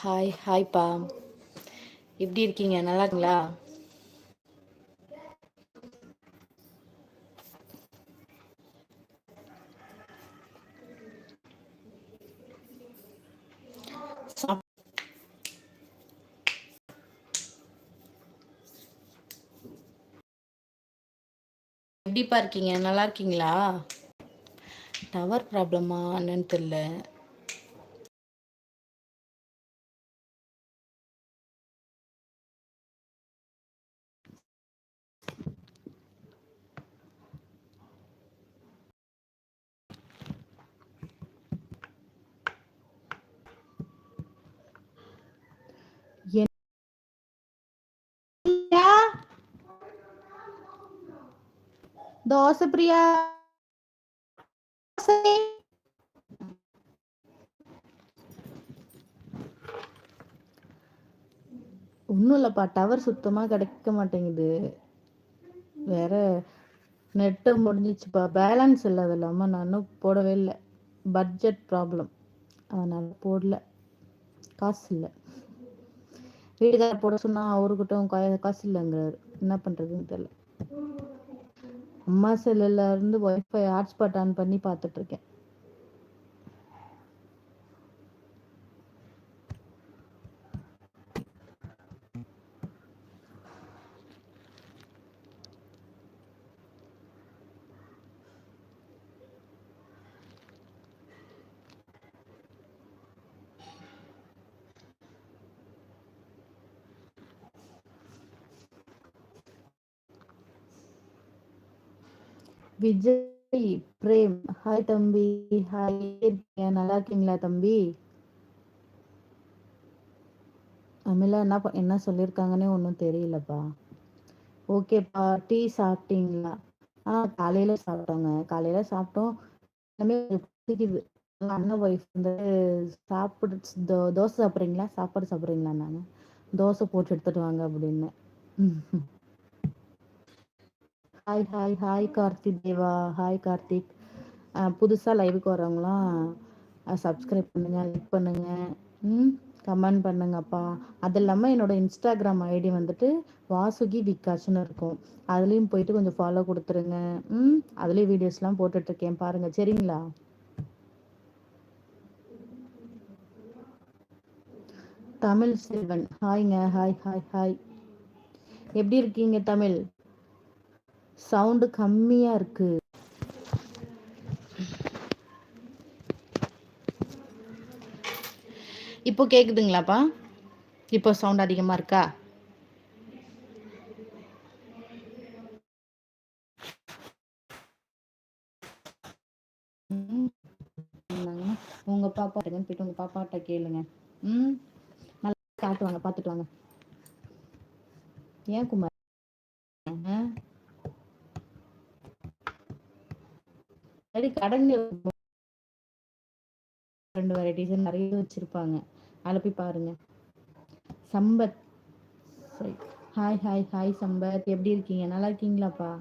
Hi ஹாய்ப்பா, எப்படி இருக்கீங்க? நல்லா இருக்கீங்களா? எப்படிப்பா இருக்கீங்க? நல்லா இருக்கீங்களா? டவர் ப்ராப்ளமா என்னன்னு தெரியல. தோசை பிரியா, ஒன்றும் இல்லைப்பா, டவர் சுத்தமாக கிடைக்க மாட்டேங்குது. வேற நெட்டு முடிஞ்சிச்சுப்பா, பேலன்ஸ் இல்லை. அது இல்லாமல் நான் இன்னும் போடவே இல்லை. பட்ஜெட் ப்ராப்ளம், அதனால் போடல. காசு இல்லை. வீட்டுக்கார போட சொன்னால் அவருக்கிட்டும் காசு இல்லைங்கிறாரு. என்ன பண்ணுறதுன்னு தெரியல. அம்மா செல்லுல இருந்து ஒய்ஃபை ஹாட்ஸ்பாட் ஆன் பண்ணி பார்த்துட்ருக்கேன். விஜய் பிரேம், ஹாய் தம்பி. ஹாய், இருக்கீங்க? நல்லா இருக்கீங்களா தம்பி? அமிலா என்ன சொல்லியிருக்காங்கன்னே ஒன்றும் தெரியலப்பா. ஓகேப்பா, டீ சாப்பிட்டீங்களா? காலையில் சாப்பிட்டோங்க. காலையில் சாப்பிட்டோம். எல்லாமே பசிக்குது. அண்ணன் ஒய்ஃப் வந்து சாப்பிடு, தோசை சாப்பிட்றீங்களா, சாப்பாடு சாப்பிட்றீங்களா, நான் தோசை போட்டு எடுத்துட்டு வாங்க அப்படின்னு. ஹாய் ஹாய் ஹாய் கார்த்திக் தேவா. ஹாய் கார்த்திக். புதுசாக லைவுக்கு வரவங்களாம் சப்ஸ்கிரைப் பண்ணுங்கள், லைக் பண்ணுங்கள், கமெண்ட் பண்ணுங்கப்பா. அது இல்லாமல் என்னோடய இன்ஸ்டாகிராம் ஐடி வந்துட்டு வாசுகி விகாஷ்னு இருக்கும். அதுலேயும் போயிட்டு கொஞ்சம் ஃபாலோ கொடுத்துருங்க. அதுலேயும் வீடியோஸ்லாம் போட்டுட்ருக்கேன், பாருங்கள், சரிங்களா? தமிழ் செல்வன், ஹாய்ங்க. Hi hi hi. எப்படி இருக்கீங்க தமிழ்? சவுண்டு கம்மியாக இருக்கு. இப்போ கேட்குதுங்களாப்பா? இப்போ சவுண்ட் அதிகமாக இருக்கா? உங்க பாப்பா போயிட்டு உங்க பாப்பாட்ட கேளுங்க. நல்லா காட்டுவாங்க, பார்த்துட்டு வாங்க. ஏன் குமார்? சரி, கடன்ல 2 வெரைட்டிஸ் நிறைய வச்சிருப்பாங்க, அதில் போய் பாருங்க. Sampath, hi hi hi Sampath, எப்படி இருக்கீங்க? நல்லா இருக்கீங்களாப்பா?